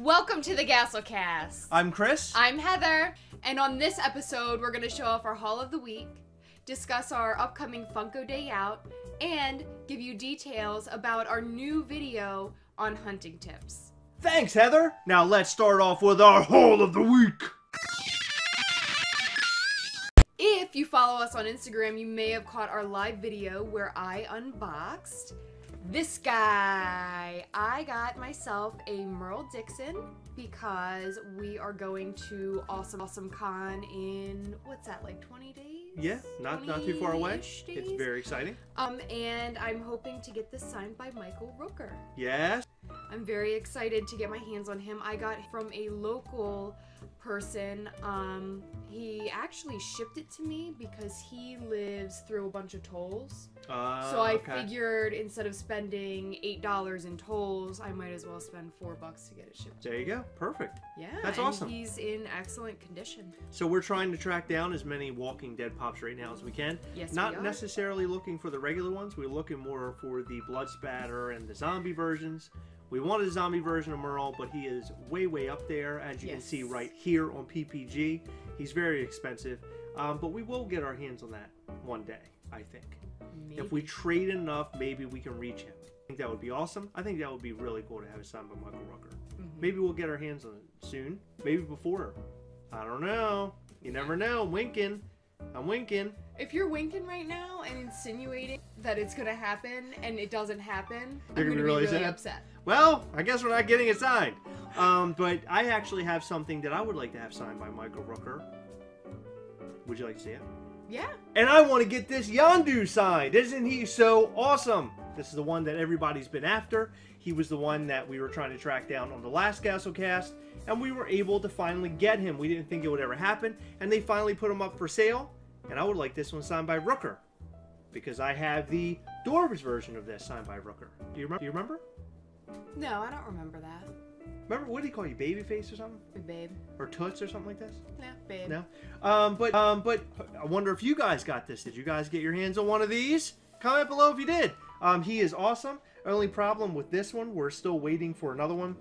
Welcome to the Gasselcast. I'm Chris. I'm Heather, and on this episode, we're going to show off our haul of the week, discuss our upcoming Funko Day Out, and give you details about our new video on hunting tips. Thanks, Heather. Now let's start off with our haul of the week. If you follow us on Instagram, you may have caught our live video where I unboxed this guy. I got myself a Merle Dixon because we are going to Awesome Con in, what's that, like 20 days? Yeah, not too far away. Days? It's very exciting. And I'm hoping to get this signed by Michael Rooker. Yes. I'm very excited to get my hands on him. I got from a local person. He actually shipped it to me because he lives through a bunch of tolls. So I figured instead of spending $8 in tolls, I might as well spend $4 to get it shipped. There you go. Perfect. Yeah, that's and awesome. He's in excellent condition. So we're trying to track down as many Walking Dead pops right now as we can. Yes, Not we are. necessarily looking for the regular ones. We're looking more for the blood spatter and the zombie versions. We wanted a zombie version of Merle, but he is way up there, as you can see right here on PPG. He's very expensive, but we will get our hands on that one day, I think. Maybe. If we trade enough, maybe we can reach him. I think that would be awesome. I think that would be really cool to have it signed by Michael Rooker. Maybe we'll get our hands on it soon. Maybe before. I don't know. You never know. I'm winking. I'm winking. If you're winking right now and insinuating that it's going to happen and it doesn't happen, You're I'm going to be really upset. Well, I guess we're not getting it signed. But I actually have something that I would like to have signed by Michael Rooker. Would you like to see it? Yeah. And I want to get this Yondu signed. Isn't he so awesome? This is the one that everybody's been after. He was the one that we were trying to track down on the last Gasselcast, and we were able to finally get him. We didn't think it would ever happen, and they finally put him up for sale. And I would like this one signed by Rooker, because I have the Dwarves version of this signed by Rooker. Do you remember? No, I don't remember that. Remember, what did he call you, Babyface or something? Babe. Or Toots or something like this? No, babe. No? But I wonder if you guys got this. Did you guys get your hands on one of these? Comment below if you did. He is awesome. Only problem with this one, we're still waiting for another one.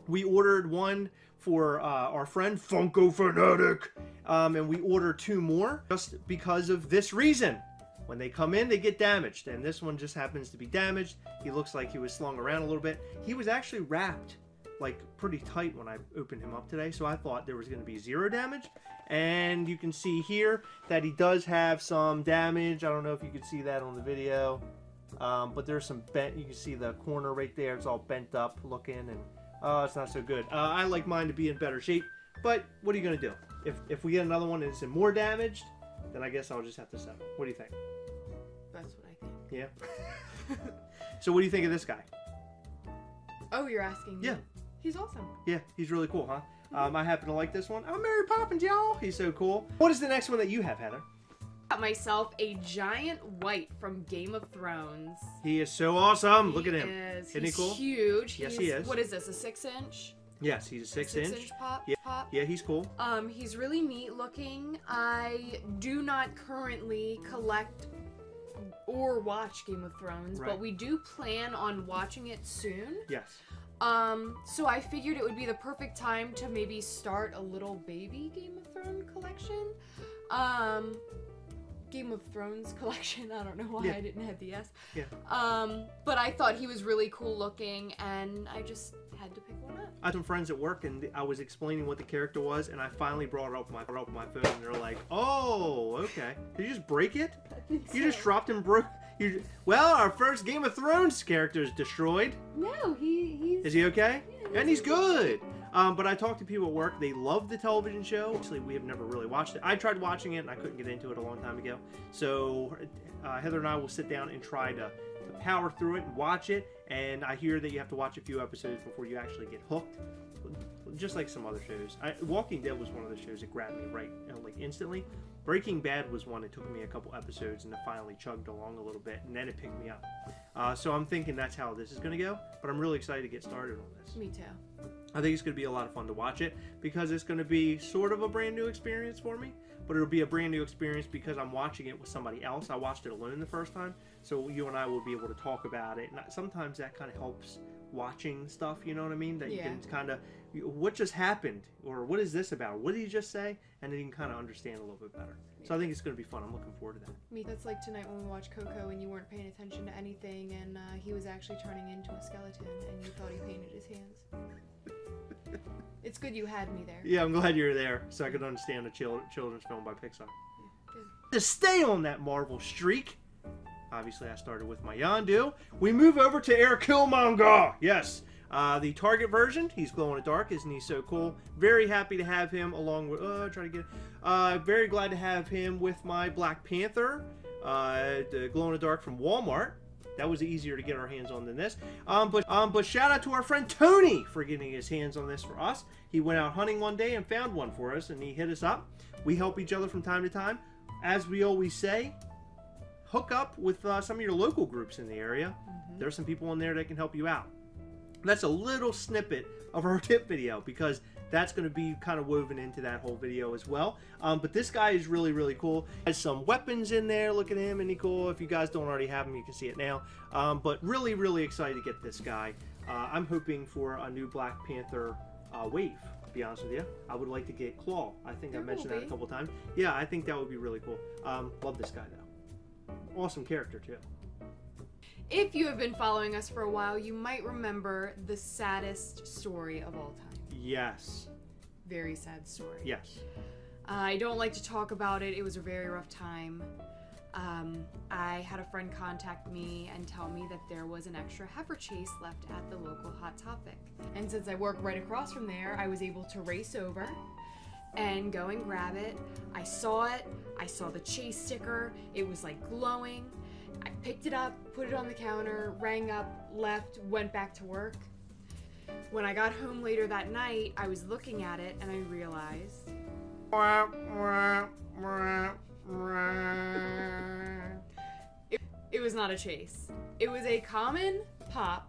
We ordered one for our friend Funko Fundays, and we ordered 2 more just because of this reason. When they come in, they get damaged, and this one just happens to be damaged. He looks like he was slung around a little bit. He was actually wrapped like pretty tight when I opened him up today, so I thought there was going to be 0 damage. And you can see here that he does have some damage. I don't know if you can see that on the video, but there's some bent. You can see the corner right there. It's all bent up looking, and it's not so good. I like mine to be in better shape, but what are you going to do? If we get another one and it's more damaged, then I guess I'll just have to settle. What do you think? That's what I think. Yeah. So what do you think of this guy? Oh, you're asking me? Yeah. He's awesome. Yeah, he's really cool, huh? I happen to like this one. Oh, Mary Poppins, y'all. He's so cool. What is the next one that you have, Heather? I got myself a giant white from Game of Thrones. He is so awesome. Look at him. Isn't he cool? Huge. Yes, he is. What is this, a 6-inch? Yes, he's a 6-inch. Pop? Yeah. Pop? Yeah, he's cool. He's really neat looking. I do not currently collect or watch Game of Thrones, right, but we do plan on watching it soon. Yes. So I figured it would be the perfect time to maybe start a little baby Game of Thrones collection. Game of Thrones collection. I don't know why I didn't have the S. Yeah. But I thought he was really cool looking, and I just had to pick one up. I had some friends at work, and I was explaining what the character was, and I finally brought it up on my phone, and they're like, "Oh, okay. Did you just break it? I think You so. just dropped and broke." Well, our first Game of Thrones character is destroyed. No, he's... Is he okay? Yeah, And he's good. But I talked to people at work. They love the television show. Actually, we have never really watched it. I tried watching it, and I couldn't get into it a long time ago. So Heather and I will sit down and try to power through it and watch it. And I hear that you have to watch a few episodes before you actually get hooked. Just like some other shows. Walking Dead was one of the shows that grabbed me right, like instantly. Breaking Bad was one that took me a couple episodes and it finally chugged along a little bit, and then it picked me up. So I'm thinking that's how this is going to go, but I'm really excited to get started on this. Me too. I think it's going to be a lot of fun to watch it because it's going to be sort of a brand new experience for me, but it'll be a brand new experience because I'm watching it with somebody else. I watched it alone the first time, so you and I will be able to talk about it, and sometimes that kind of helps watching stuff, you know what I mean? That you can kind of, what just happened? Or what is this about? What did he just say? And then you can kind of understand a little bit better. So I think it's going to be fun. I'm looking forward to that. Me, that's like tonight when we watched Coco and you weren't paying attention to anything, and he was actually turning into a skeleton, and you thought he painted his hands. It's good you had me there. Yeah, I'm glad you were there, so I could understand a children's film by Pixar. Yeah, good. To stay on that Marvel streak, obviously I started with my Yondu. We move over to Air Killmonger. Yes. The Target version, he's glow in the dark, isn't he so cool? Very happy to have him along with, very glad to have him with my Black Panther, the glow in the dark from Walmart. That was easier to get our hands on than this. But shout out to our friend Tony for getting his hands on this for us. He went out hunting one day and found one for us, and he hit us up. We help each other from time to time. As we always say, hook up with some of your local groups in the area. There's some people in there that can help you out. That's a little snippet of our tip video because that's going to be kind of woven into that whole video as well. But this guy is really, really cool. Has some weapons in there. Look at him. Isn't he cool? If you guys don't already have him, you can see it now. But really, really excited to get this guy. I'm hoping for a new Black Panther wave, to be honest with you. I would like to get Claw. I think I mentioned that a couple times. Yeah, I think that would be really cool. Love this guy, though. Awesome character, too. If you have been following us for a while, you might remember the saddest story of all time. Yes. Very sad story. Yes. I don't like to talk about it. It was a very rough time. I had a friend contact me and tell me that there was an extra heifer chase left at the local Hot Topic. And since I work right across from there, I was able to race over and go and grab it. I saw it. I saw the chase sticker. It was like glowing. I picked it up, put it on the counter, rang up, left, went back to work. When I got home later that night, I was looking at it and I realized... It was not a chase. It was a common pop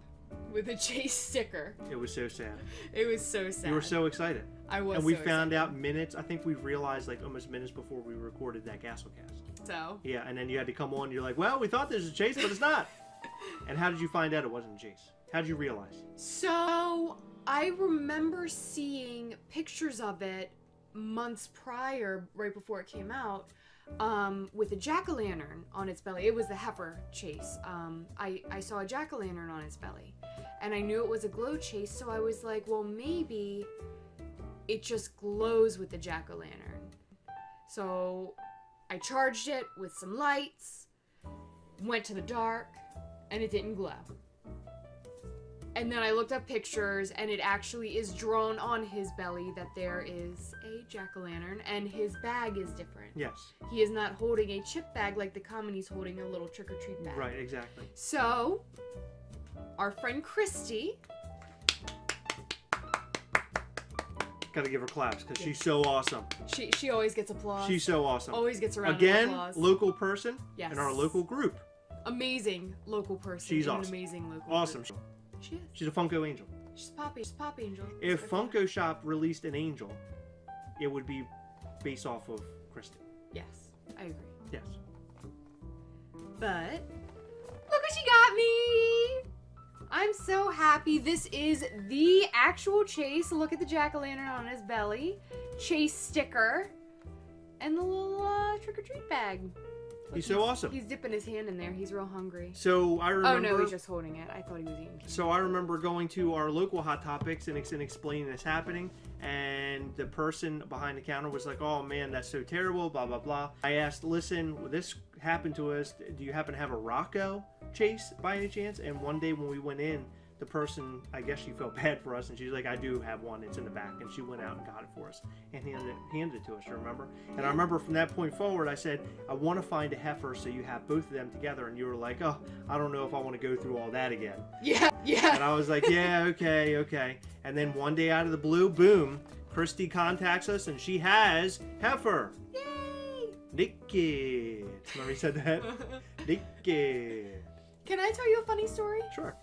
with a chase sticker. It was so sad. It was so sad. You were so excited. I was. And we found out minutes, I think we realized like almost minutes before we recorded that Castlecast. So? Yeah, and then you had to come on and you're like, well, we thought this was a chase, but it's not. And how did you find out it wasn't a chase? How did you realize? So, I remember seeing pictures of it months prior, right before it came out, with a jack-o'-lantern on its belly. It was the heifer chase. I saw a jack-o'-lantern on its belly. And I knew it was a glow chase, so I was like, well, maybe it just glows with the jack-o'-lantern. So I charged it with some lights, went to the dark, and it didn't glow. And then I looked up pictures, and it actually is drawn on his belly that there is a jack-o'-lantern, and his bag is different. Yes. He is not holding a chip bag like the common, he's holding a little trick-or-treat bag. Right, exactly. So, our friend Christy... Gotta give her claps, because she's so awesome. She always gets applause. She's so awesome. Always gets a round of applause. Again, local person yes. in our local group. Amazing local person. She's in awesome. An amazing local Awesome. Group. She is. She's a Funko Angel. She's a pop angel. If Funko Shop released an angel, it would be based off of Kristen. Yes, I agree. Yes. But look what she got me! I'm so happy. This is the actual chase. Look at the jack-o'-lantern on his belly. Chase sticker. And the little trick-or-treat bag. Look, he's so awesome. He's dipping his hand in there. He's real hungry. So I remember... Oh no, he's just holding it. I thought he was eating candy. So I remember going to our local Hot Topics and explaining this happening. And the person behind the counter was like, oh man, that's so terrible, blah, blah, blah. I asked, listen, this happened to us. Do you happen to have a Rocco chase by any chance? And one day when we went in, the person, I guess she felt bad for us, and she's like, I do have one, it's in the back. And she went out and got it for us and handed it to us, you remember? And I remember from that point forward, I said, I want to find a heifer so you have both of them together. And you were like, oh, I don't know if I want to go through all that again. Yeah. And I was like, yeah, okay. And then one day out of the blue, boom, Christy contacts us, and she has heifer. Yay! Naked. Remember you said that? Naked. Can I tell you a funny story? Sure.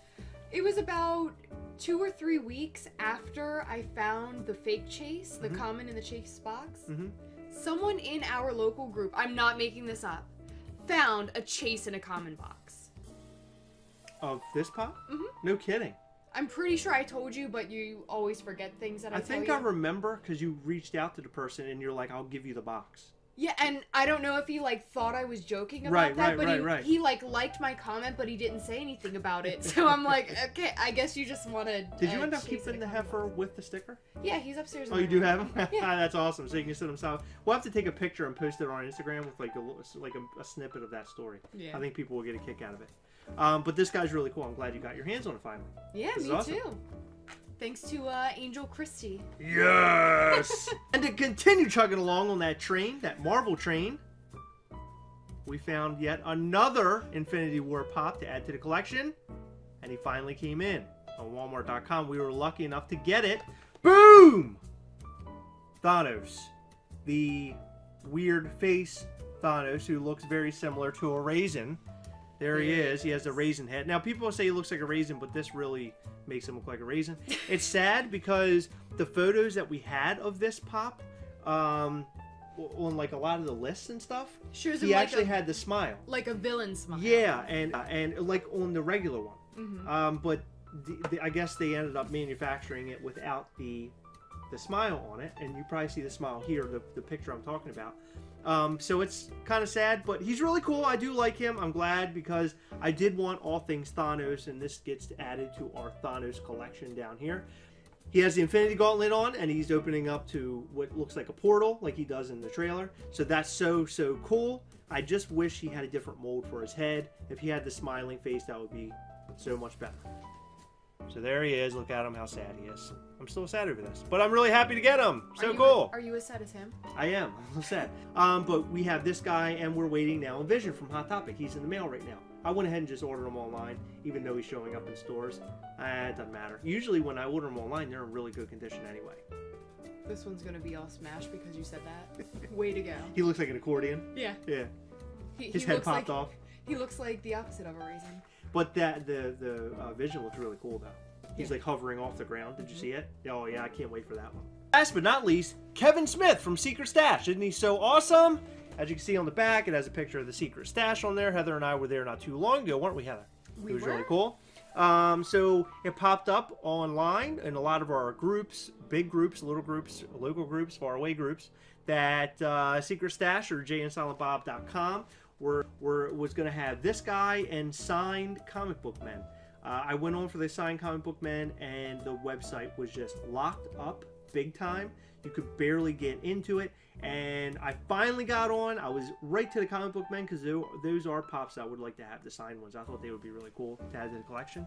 It was about 2 or 3 weeks after I found the fake chase, the common in the chase box. Someone in our local group, I'm not making this up, found a chase in a common box. Of this pop? No kidding. I'm pretty sure I told you, but you always forget things that I tell you. I think I remember because you reached out to the person and you're like, I'll give you the box. Yeah, and I don't know if he, like, thought I was joking about that, but he, like, liked my comment, but he didn't say anything about it. So I'm like, okay, I guess you just want to Did you end up keeping the heifer with the sticker? Yeah, he's upstairs. Oh, you do have him? Yeah. That's awesome. So you can sit him south. We'll have to take a picture and post it on Instagram with, like, a snippet of that story. Yeah. I think people will get a kick out of it. But this guy's really cool. I'm glad you got your hands on it finally. Yeah, me awesome. Too. Thanks to Angel Christie. Yes! And to continue chugging along on that train, that Marvel train, we found yet another Infinity War pop to add to the collection. And he finally came in on Walmart.com. We were lucky enough to get it. Boom! Thanos. The weird face Thanos, who looks very similar to a raisin. There he is. He has a raisin head. Now, people say he looks like a raisin, but this really makes him look like a raisin. It's sad because the photos that we had of this pop, on like a lot of the lists and stuff, he actually had the smile. Like a villain smile. Yeah, and like on the regular one. Mm-hmm. But I guess they ended up manufacturing it without the smile on it, and you probably see the smile here, the picture I'm talking about. So it's kind of sad, but he's really cool. I do like him. I'm glad because I did want all things Thanos, and this gets added to our Thanos collection down here. He has the Infinity Gauntlet on, and he's opening up to what looks like a portal, like he does in the trailer. So that's so cool. I just wish he had a different mold for his head. If he had the smiling face, that would be so much better. So there he is. Look at him, how sad he is. I'm still sad over this, but I'm really happy to get him. So cool. Are you as sad as him? I am. I'm sad. But we have this guy, and we're waiting now on Vision from Hot Topic. He's in the mail right now. I went ahead and just ordered him online, even though he's showing up in stores. It doesn't matter. Usually when I order them online, they're in really good condition anyway. This one's going to be all smashed because you said that. Way to go. He looks like an accordion. Yeah. Yeah. His head popped off. He looks like the opposite of a raisin. But the Vision looks really cool, though. He's like hovering off the ground. Did you see it? Oh, yeah. I can't wait for that one. Last but not least, Kevin Smith from Secret Stash. Isn't he so awesome? As you can see on the back, it has a picture of the Secret Stash on there. Heather and I were there not too long ago, weren't we, Heather? We It was were. really cool. So it popped up online in a lot of our groups, big groups, little groups, local groups, faraway groups, that Secret Stash or jandsilentbob.com was going to have this guy and signed comic book men. I went on for the signed comic book men, and the website was just locked up big time. You could barely get into it, and I finally got on. I was right to the comic book men because those are pops I would like to have, the signed ones. I thought they would be really cool to add to the collection.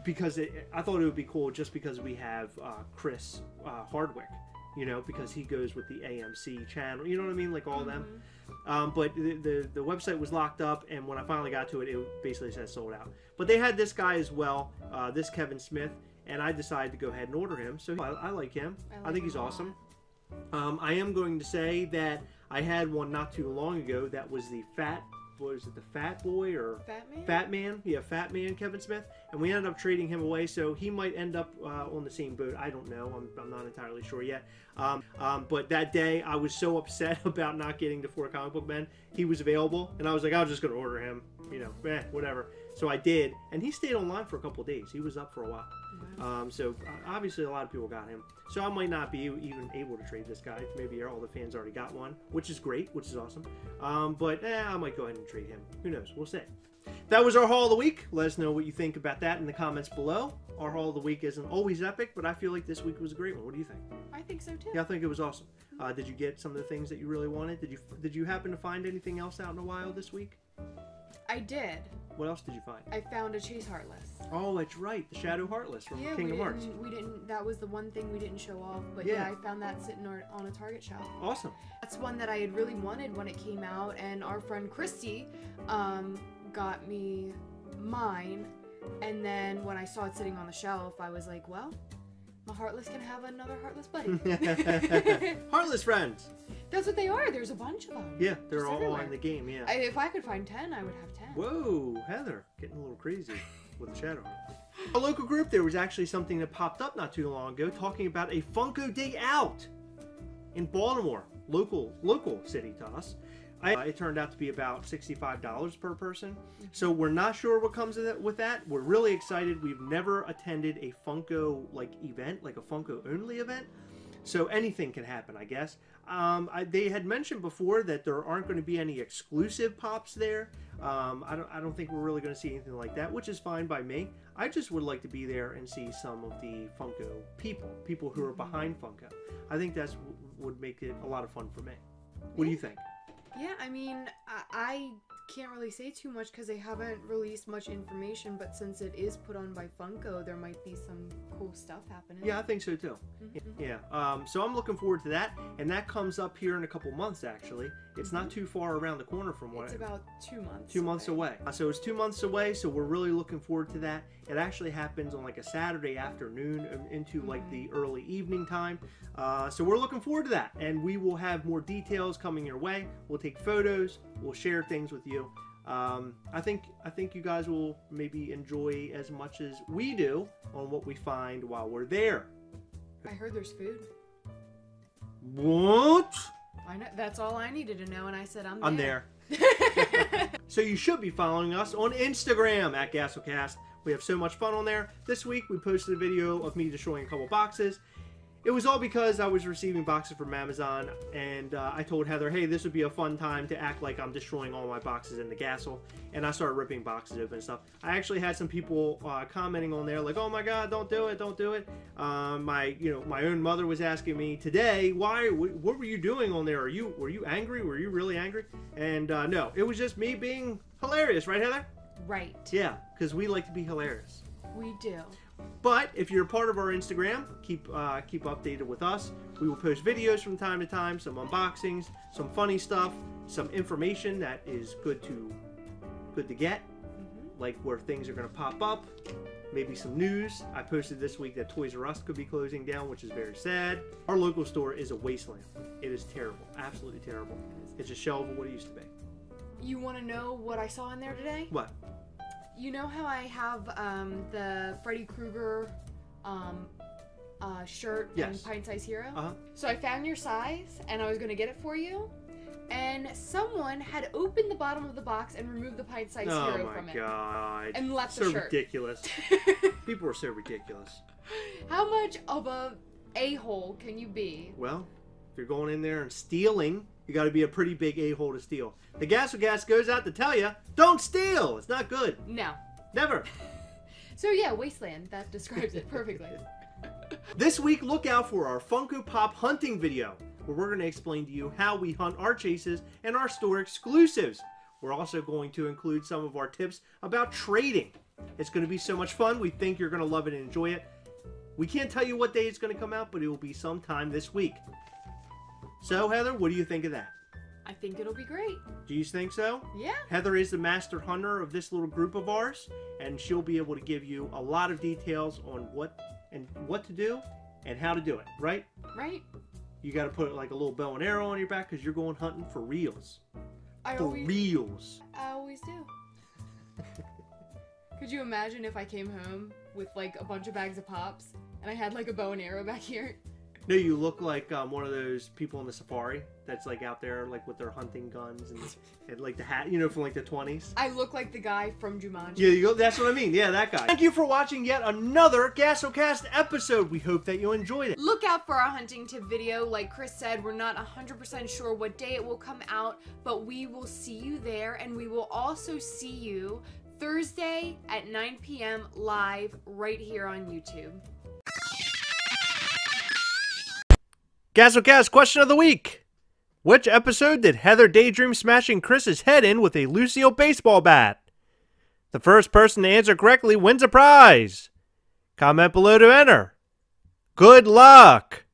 Because I thought it would be cool just because we have Chris Hardwick, you know, because he goes with the AMC channel, you know what I mean, like all of them. But the website was locked up, and when I finally got to it, it basically said sold out. But they had this guy as well, this Kevin Smith, and I decided to go ahead and order him. So I like him. I think he's awesome. I am going to say that I had one not too long ago that was the Fat Boy or Fat Man? Fat Man? Yeah, Fat Man Kevin Smith. And we ended up trading him away, so he might end up on the same boat. I don't know. I'm not entirely sure yet. But that day, I was so upset about not getting the 4 comic book men. He was available, and I was like, I was just going to order him. You know, whatever. So I did, and he stayed online for a couple of days. He was up for a while. So obviously a lot of people got him. So I might not be even able to trade this guy. Maybe all the fans already got one, which is great, which is awesome. But I might go ahead and trade him. Who knows? We'll see. That was our haul of the week. Let us know what you think about that in the comments below. Our haul of the week isn't always epic, but I feel like this week was a great one. What do you think? I think so too. Yeah, I think it was awesome. Did you get some of the things that you really wanted? Did you happen to find anything else out in the wild this week? I did. What else did you find? I found a Chase Heartless. Oh, that's right. The Shadow Heartless from Kingdom Hearts. We didn't. That was the one thing we didn't show off. But yeah, I found that sitting on a Target shelf. Awesome. That's one that I had really wanted when it came out, and our friend Christy got me mine. And then when I saw it sitting on the shelf, I was like, well, my Heartless can have another Heartless buddy. Heartless friends. That's what they are. There's a bunch of them. Yeah, they're Just all everywhere. in the game, yeah. If I could find 10, I would have 10. Whoa, Heather, getting a little crazy with the Shadow. A local group, there was actually something that popped up not too long ago talking about a Funko Day Out in Baltimore, local city to us. It turned out to be about $65 per person. So we're not sure what comes with that. We're really excited. We've never attended a Funko event, like a Funko only event. So anything can happen, I guess. They had mentioned before that there aren't going to be any exclusive pops there. I don't think we're really going to see anything like that, which is fine by me. I just would like to be there and see some of the Funko people who are behind Funko. I think that's would make it a lot of fun for me. What do you think? Yeah, I mean, I can't really say too much because they haven't released much information, but since it is put on by Funko, there might be some cool stuff happening. Yeah, I think so too. Yeah, so I'm looking forward to that, and that comes up here in a couple months, actually. It's not too far around the corner from what... It's about 2 months. 2 months away. So it's 2 months away, so we're really looking forward to that. It actually happens on like a Saturday afternoon into like the early evening time. So we're looking forward to that, and we will have more details coming your way. We'll take photos, we'll share things with you. I think you guys will maybe enjoy as much as we do on what we find while we're there. I heard there's food. What? I know, that's all I needed to know, and I said I'm there. So you should be following us on Instagram at GasselCast. We have so much fun on there. This week we posted a video of me destroying a couple boxes. It was all because I was receiving boxes from Amazon, and I told Heather, hey, this would be a fun time to act like I'm destroying all my boxes in the Gassel, and I started ripping boxes open and stuff. I actually had some people commenting on there like, oh my god, don't do it, don't do it. My own mother was asking me today, what were you doing on there? Were you angry? Were you really angry? And no, it was just me being hilarious, right, Heather? Right. Yeah, because we like to be hilarious. We do. But if you're a part of our Instagram, keep updated with us. We will post videos from time to time, some unboxings, some funny stuff, some information that is good to get, like where things are going to pop up, maybe some news. I posted this week that Toys R Us could be closing down, which is very sad. Our local store is a wasteland. It is terrible, absolutely terrible. It's a shell of what it used to be. You want to know what I saw in there today? What? You know how I have the Freddy Krueger shirt and Pint Size Hero? So I found your size, and I was going to get it for you, and someone had opened the bottom of the box and removed the Pint Size Hero from it. Oh my god. And left the shirt. So ridiculous. People are so ridiculous. How much of a a-hole can you be? Well, if you're going in there and stealing, you got to be a pretty big a-hole to steal. The Gas goes out to tell you, don't steal. It's not good. No. Never. So yeah, wasteland. That describes it perfectly. This week, look out for our Funko Pop hunting video, where we're going to explain to you how we hunt our chases and our store exclusives. We're also going to include some of our tips about trading. It's going to be so much fun. We think you're going to love it and enjoy it. We can't tell you what day it's going to come out, but it will be sometime this week. So, Heather, what do you think of that? I think it'll be great. Do you think so? Yeah. Heather is the master hunter of this little group of ours, and she'll be able to give you a lot of details on what to do and how to do it, right? Right. You got to put like a little bow and arrow on your back because you're going hunting for reals. Reals. I always do. Could you imagine if I came home with like a bunch of bags of Pops and I had like a bow and arrow back here? No, you look like one of those people in the safari that's like out there like with their hunting guns and like the hat, from like the 20s. I look like the guy from Jumanji. Yeah, you go. That's what I mean. Yeah, that guy. Thank you for watching yet another GasselCast episode. We hope that you enjoyed it. Look out for our hunting tip video. Like Chris said, we're not 100% sure what day it will come out, but we will see you there, and we will also see you Thursday at 9 p.m. live right here on YouTube. GasselCast question of the week. Which episode did Heather daydream smashing Chris's head in with a Lucille baseball bat? The first person to answer correctly wins a prize. Comment below to enter. Good luck!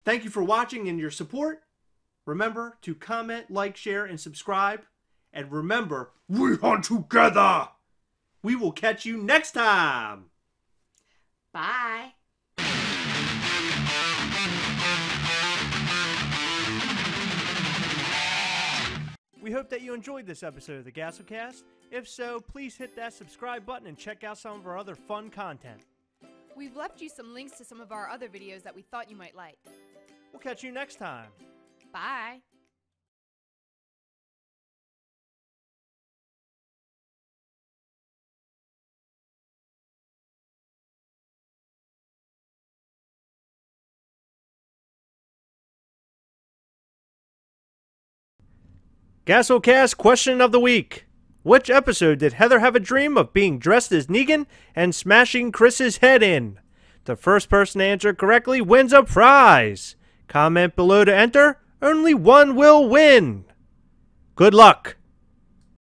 Thank you for watching and your support. Remember to comment, like, share, and subscribe. And remember, we hunt together! We will catch you next time! Bye. We hope that you enjoyed this episode of the GasselCast. If so, please hit that subscribe button and check out some of our other fun content. We've left you some links to some of our other videos that we thought you might like. We'll catch you next time. Bye. Gasolcast question of the week. Which episode did Heather have a dream of being dressed as Negan and smashing Chris's head in? The first person to answer correctly wins a prize. Comment below to enter. Only one will win. Good luck.